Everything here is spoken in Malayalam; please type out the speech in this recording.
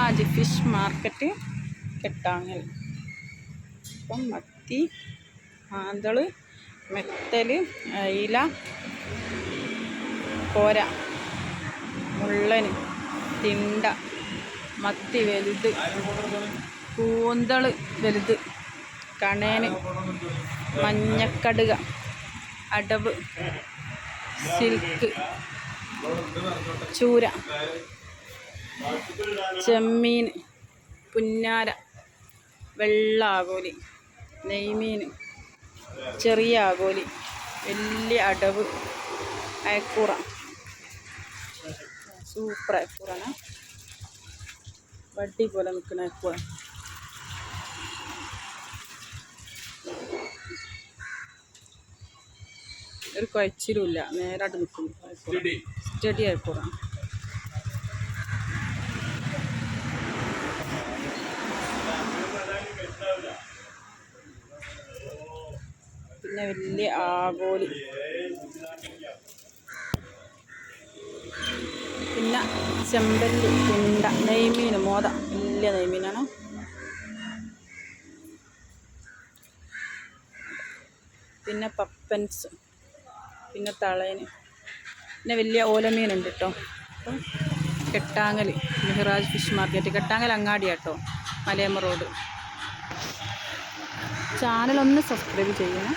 Mihraj fish market Kattangal. ഇപ്പം മത്തി, മാന്തൾ, മെത്തൽ, അയില, കോര, മുള്ളൻ, തിണ്ട, മത്തി വലുത്, കൂന്തൾ വലുത്, കണേന്, മഞ്ഞക്കടുക, അടവ്, സിൽക്ക്, ചൂര, ചെമ്മീൻ, പുന്നാര, വെള്ള ആകോലി, നെയ്മീൻ, ചെറിയ ആകോലി, വലിയ അടവ്, അയക്കൂറ, സൂപ്പർ അയക്കൂറാണ്, വടി പോലെ നിൽക്കുന്ന അയക്കൂറ. ഒരു കുഴച്ചിലുമില്ല, നേരായിട്ട് നിൽക്കും അയക്കൂറ, സ്റ്റഡി അയക്കൂറ. പിന്നെ വലിയ ആകോലി, പിന്നെ ചെമ്പല്ലി, തിണ്ട, നെയ്മീൻ, മോത, വലിയ നെയ്മീനാണ്. പിന്നെ പപ്പൻസ്, പിന്നെ തളേന്, പിന്നെ വലിയ ഓലമീനുണ്ട് കേട്ടോ. അപ്പം കെട്ടാങ്ങൽ മിഹ്റാജ് ഫിഷ് മാർക്കറ്റ്, കെട്ടാങ്ങൽ അങ്ങാടിയാട്ടോ, മലയമ്മ റോഡ്. ചാനലൊന്ന് സബ്സ്ക്രൈബ് ചെയ്യണം.